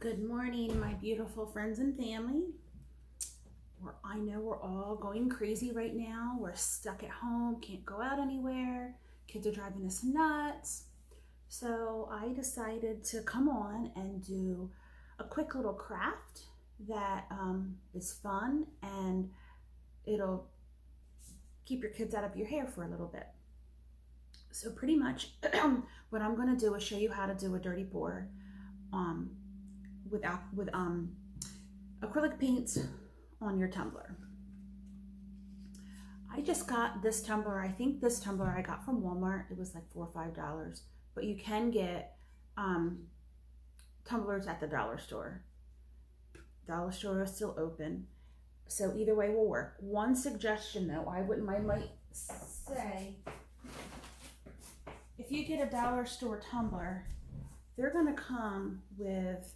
Good morning, my beautiful friends and family. I know we're all going crazy right now. We're stuck at home, can't go out anywhere. Kids are driving us nuts. So I decided to come on and do a quick little craft that is fun, and it'll keep your kids out of your hair for a little bit. So pretty much what I'm going to do is show you how to do a dirty pour with acrylic paints on your tumbler. I just got this tumbler. I think this tumbler I got from Walmart. It was like $4 or $5, but you can get tumblers at the dollar store. Dollar store is still open, so either way will work. One suggestion though, I might say, if you get a dollar store tumbler, they're gonna come with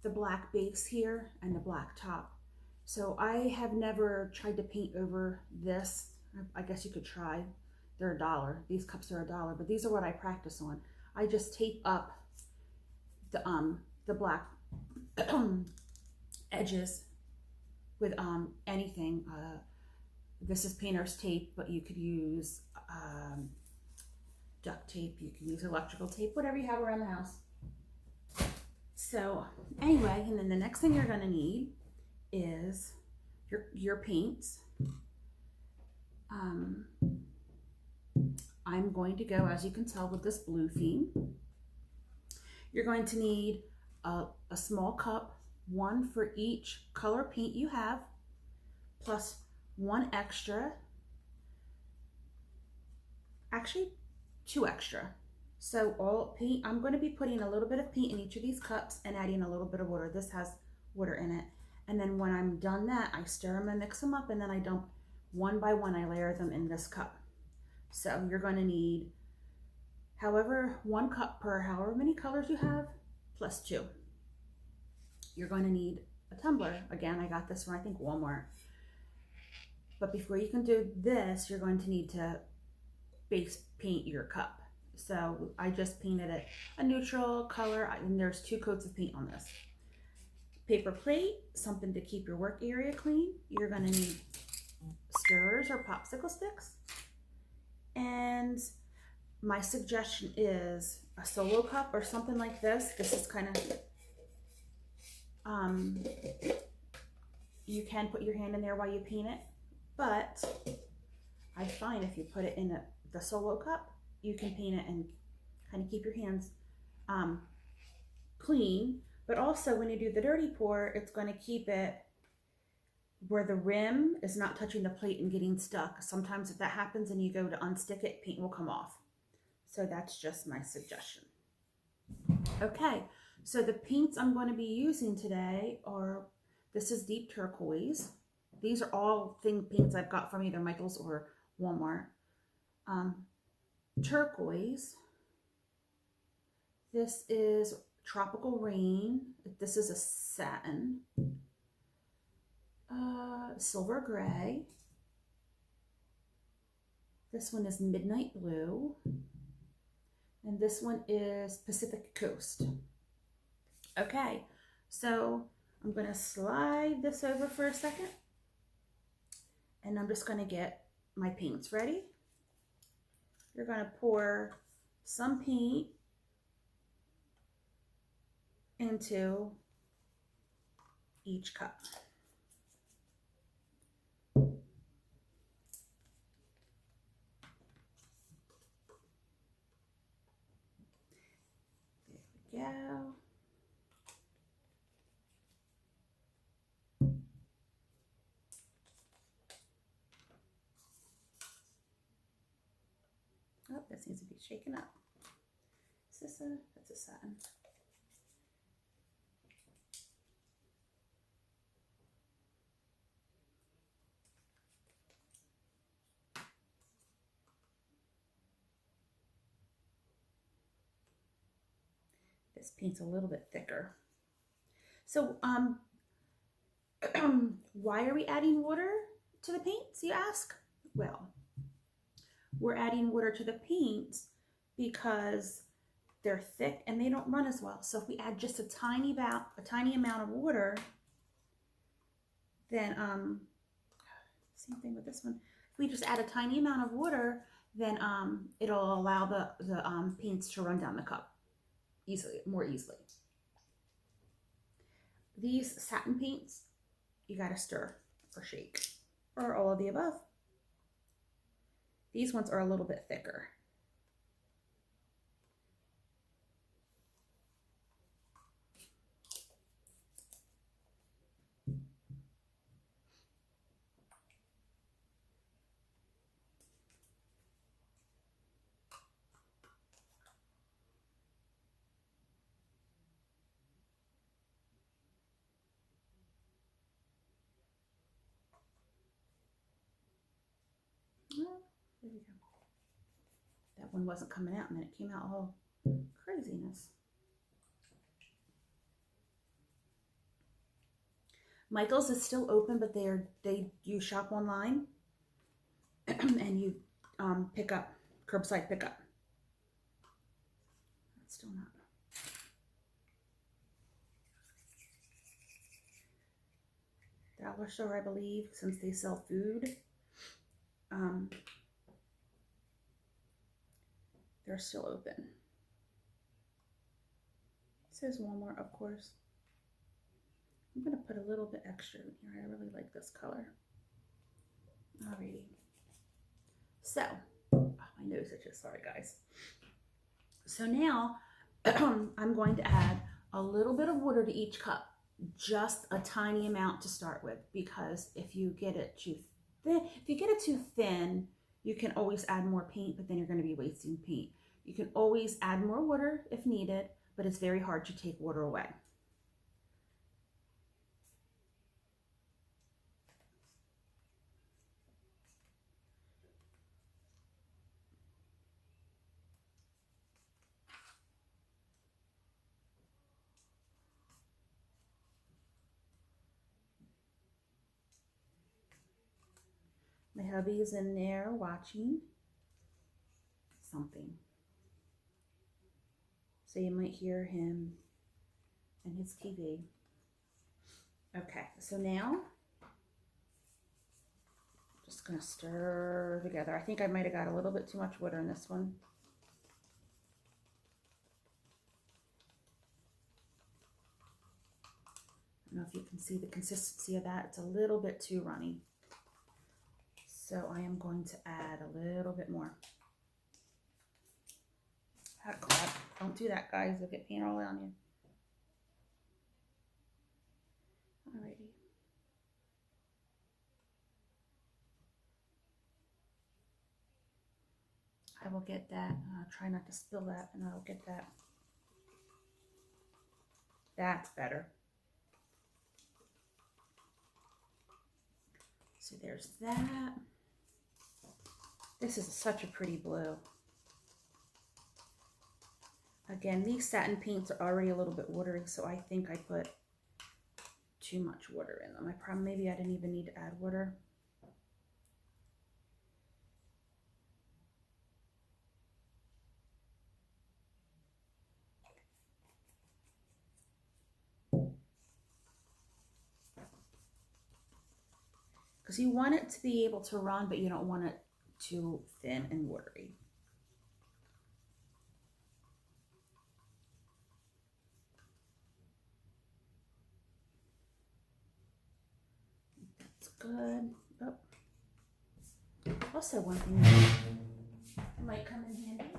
the black base here and the black top. So I have never tried to paint over this. I guess you could try. They're $1. These cups are $1, but these are what I practice on. I just tape up the black edges with anything. This is painter's tape, but you could use duct tape, you can use electrical tape, whatever you have around the house. So anyway, and then the next thing you're gonna need is your paints. I'm going to go, as you can tell, with this blue theme. You're going to need a small cup, one for each color paint you have, plus one extra, actually 2 extra. So all paint, I'm going to be putting a little bit of paint in each of these cups and adding a little bit of water. This has water in it. And then when I'm done that, I stir them and mix them up, and then I dump one by one, I layer them in this cup. So you're going to need however 1 cup per however many colors you have, plus 2. You're going to need a tumbler. Again, I got this from, I think, Walmart. But before you can do this, you're going to need to base paint your cup. So I just painted it a neutral color, and there's 2 coats of paint on this. Paper plate, something to keep your work area clean. You're gonna need stirrers or popsicle sticks. And my suggestion is a solo cup or something like this. This is kind of, you can put your hand in there while you paint it, but I find if you put it in the solo cup, you can paint it and kind of keep your hands clean. But also when you do the dirty pour, it's going to keep it where the rim is not touching the plate and getting stuck. Sometimes if that happens and you go to unstick it, paint will come off. So that's just my suggestion. Okay, so the paints I'm going to be using today are, this is deep turquoise. These are all paints I've got from either Michael's or Walmart. Turquoise. This is Tropical Rain. This is a satin. Silver Gray. This one is Midnight Blue. And this one is Pacific Coast. Okay, so I'm going to slide this over for a second. And I'm just going to get my paints ready. You're going to pour some paint into each cup. There we go. Oh, this needs to be shaken up. Is this that's a satin. This paint's a little bit thicker. So why are we adding water to the paints, you ask? Well, we're adding water to the paints because they're thick and they don't run as well. So if we add just a tiny amount of water, then same thing with this one. If we just add a tiny amount of water, then it'll allow the paints to run down the cup more easily. These satin paints, you gotta stir or shake, or all of the above. These ones are a little bit thicker. Well, there we go. That one wasn't coming out, and then it came out all craziness. Michael's is still open, but you shop online and you pick up curbside pickup. It's still not. Dollar store, I believe, since they sell food. They're still open. It says Walmart, of course. I'm going to put a little bit extra in here. I really like this color. Alrighty. So, my nose itches, sorry guys. So now, I'm going to add a little bit of water to each cup. Just a tiny amount to start with, because if you get it too thin, you can always add more paint, but then you're going to be wasting paint. You can always add more water if needed, but it's very hard to take water away. My hubby is in there watching something. So you might hear him and his TV. Okay, so now I'm just gonna stir together. I think I might have got a little bit too much water in this one. I don't know if you can see the consistency of that. It's a little bit too runny. So I am going to add a little bit more. Ah, crap. Don't do that, guys. You'll get paint all on you. Alrighty. I will get that. Try not to spill that, and I'll get that. That's better. So there's that. This is such a pretty blue. Again, these satin paints are already a little bit watery, so I think I put too much water in them. Maybe I didn't even need to add water. Because you want it to be able to run, but you don't want it too thin and watery. That's good. Oh. Also, one thing that might come in handy: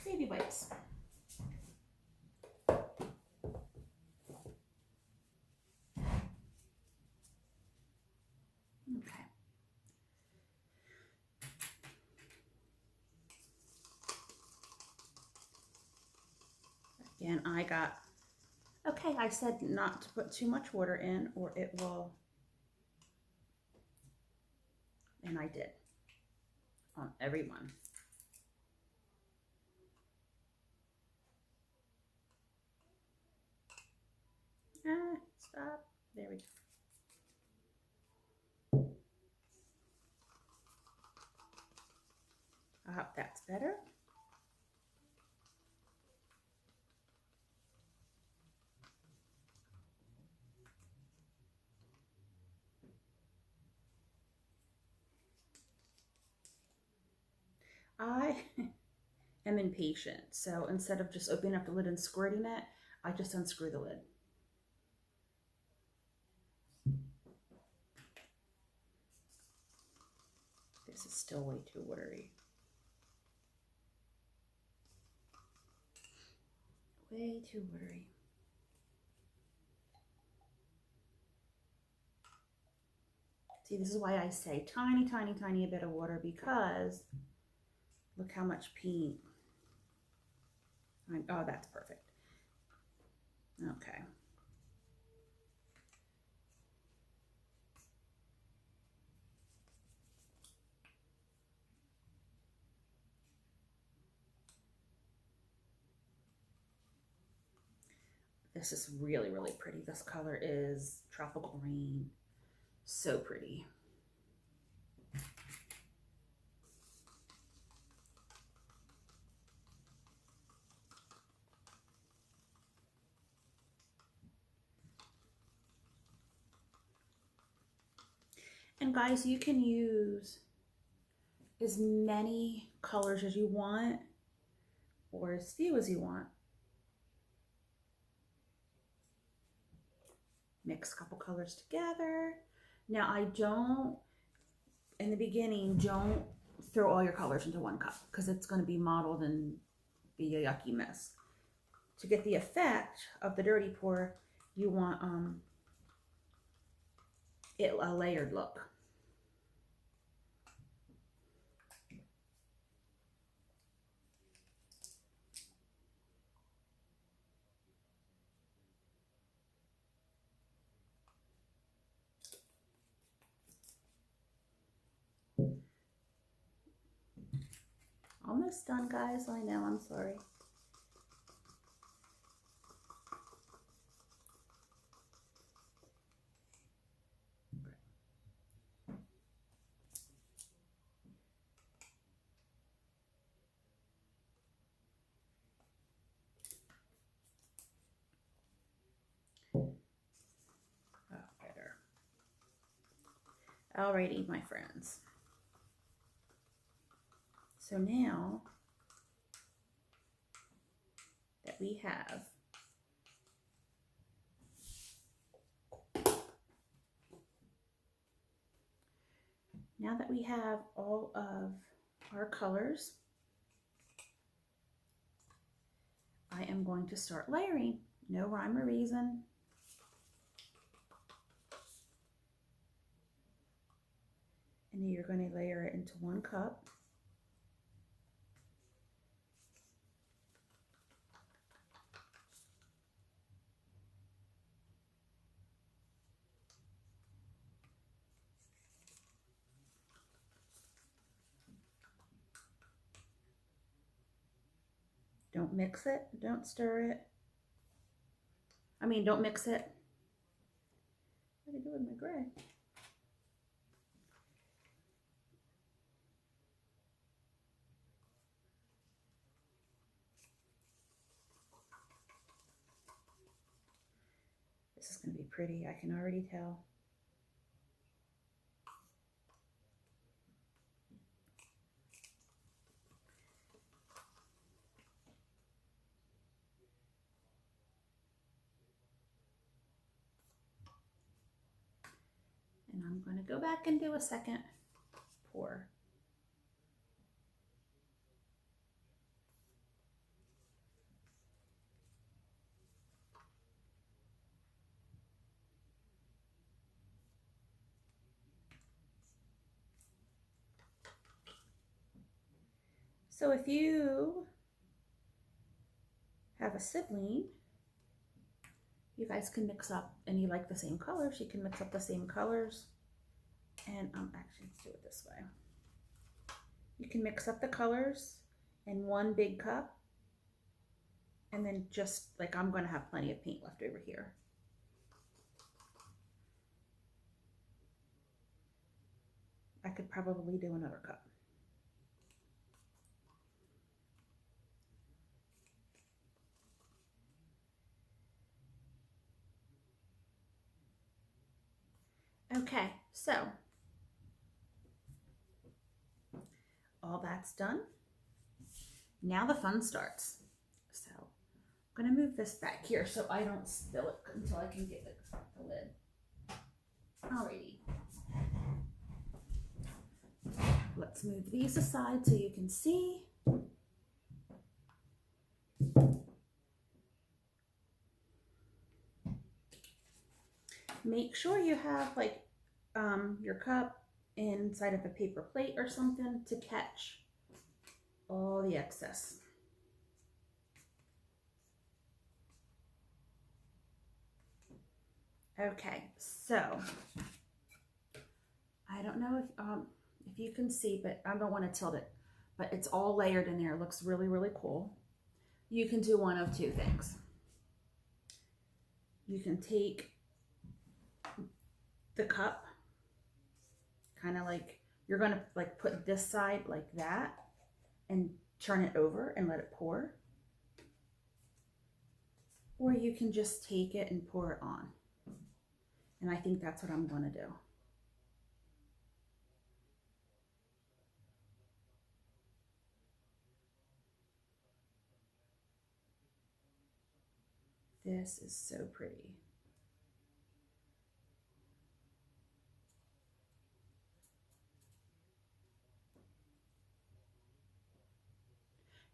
baby wipes. Okay. Again, I said not to put too much water in or it will, and I did on every one. Stop. There we go. I hope that's better. I am impatient, so instead of just opening up the lid and squirting it, I just unscrew the lid. This is still way too watery. Way too watery. See, this is why I say tiny, tiny, tiny bit of water, because look how much paint. Oh, that's perfect. Okay. This is really, really pretty. This color is Tropical Rain. So pretty. And guys, you can use as many colors as you want, or as few as you want. Mix a couple colors together. Now I don't, in the beginning, don't throw all your colors into one cup, because it's going to be mottled and be a yucky mess. To get the effect of the dirty pour, you want a layered look. Almost done, guys. I know, I'm sorry. Better. Alrighty, my friends. So now that we have all of our colors, I am going to start layering. No rhyme or reason. And you're going to layer it into one cup. Don't mix it, don't stir it. Don't mix it. What did I do with my gray? This is going to be pretty, I can already tell. And I'm going to go back and do a second pour. So if you have a sibling, you guys can mix up, and you like the same colors, you can mix up the same colors. And actually, let's do it this way. You can mix up the colors in one big cup, and then just like I'm going to have plenty of paint left over here. I could probably do another cup. Okay, so all that's done. Now the fun starts. So I'm gonna move this back here so I don't spill it until I can get the lid. Alrighty. Let's move these aside so you can see. Make sure you have like your cup inside of a paper plate or something to catch all the excess. Okay, so I don't know if you can see, but I don't want to tilt it, but it's all layered in there. It looks really, really cool. You can do one of two things. You can take the cup, kind of like you're gonna like put this side like that and turn it over and let it pour. Or you can just take it and pour it on. And I think that's what I'm gonna do. This is so pretty.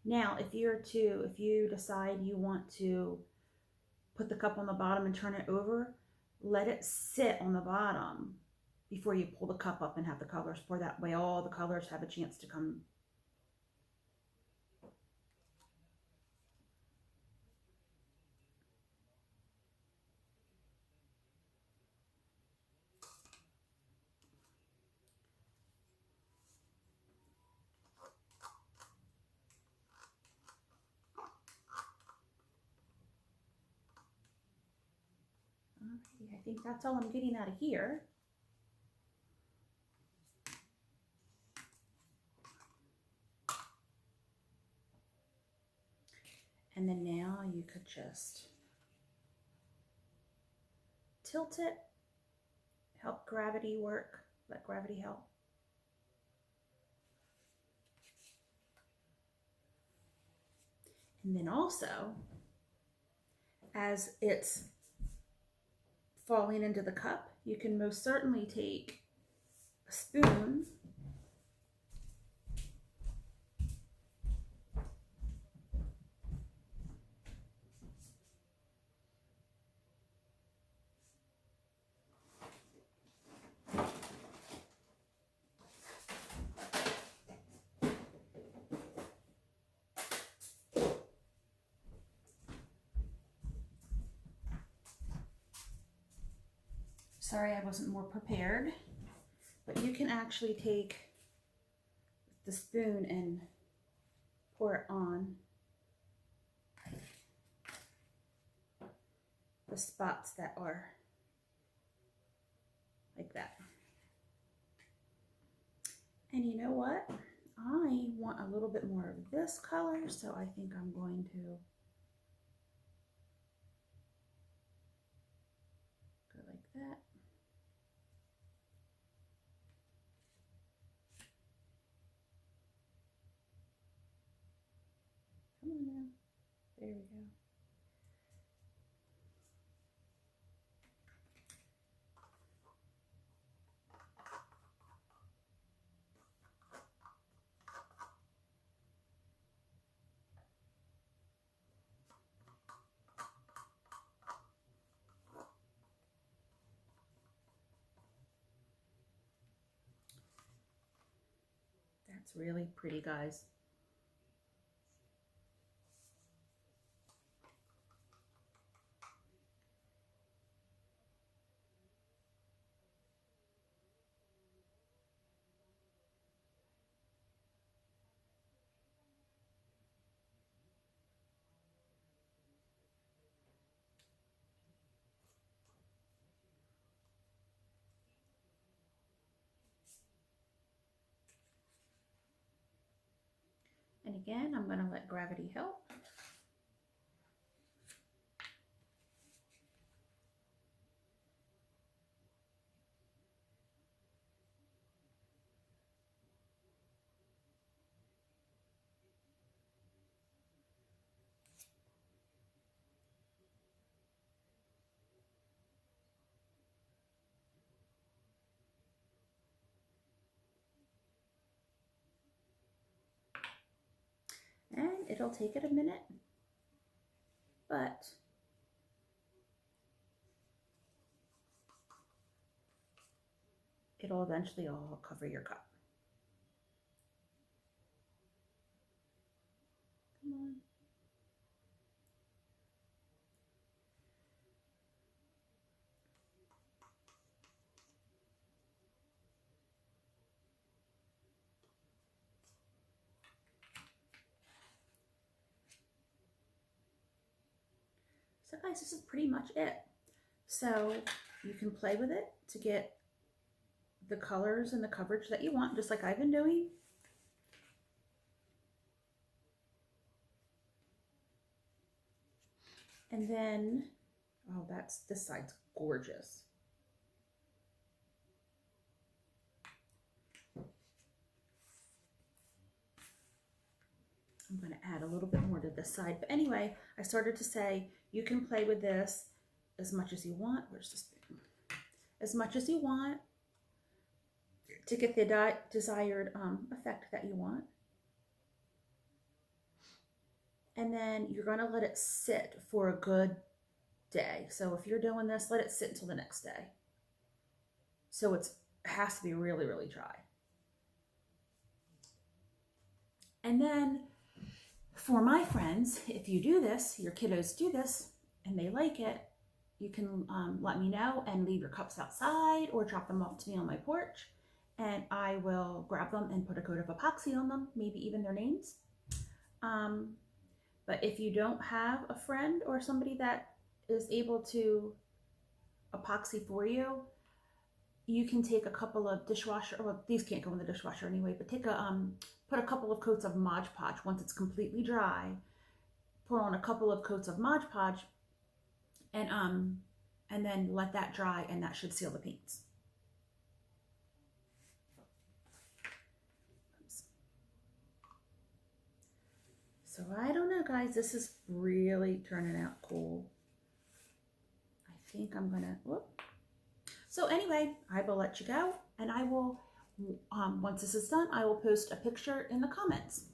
Now, if you decide you want to put the cup on the bottom and turn it over, let it sit on the bottom before you pull the cup up and have the colors pour. That way all the colors have a chance to come. I think that's all I'm getting out of here. And then now you could just tilt it, help gravity work, let gravity help. And then also, as it's falling into the cup, you can most certainly take a spoon Sorry, I wasn't more prepared. But you can actually take the spoon and pour it on the spots that are like that. And you know what? I want a little bit more of this color, so I think I'm going to go like that. Come on now. There we go. That's really pretty, guys. And again, I'm going to let gravity help. it'll take it a minute, but it'll eventually all cover your cup. Come on. So guys, this is pretty much it. So you can play with it to get the colors and the coverage that you want, just like I've been doing. And then, oh, this side's gorgeous. I'm going to add a little bit more to this side. But anyway, I started to say you can play with this as much as you want. Where's this thing? As much as you want to get the desired effect that you want. And then you're going to let it sit for a good day. So if you're doing this, let it sit until the next day. So it has to be really, really dry. And then for my friends, if you do this, your kiddos do this, and they like it, you can let me know and leave your cups outside or drop them off to me on my porch, and I will grab them and put a coat of epoxy on them, maybe even their names. But if you don't have a friend or somebody that is able to epoxy for you, you can take a couple of dishwasher, well, these can't go in the dishwasher anyway, but take put a couple of coats of Mod Podge once it's completely dry. Pour on a couple of coats of Mod Podge, and then let that dry, and that should seal the paints. So I don't know, guys, this is really turning out cool. I think I'm gonna, whoop. So anyway, I will let you go, and I will, once this is done, I will post a picture in the comments.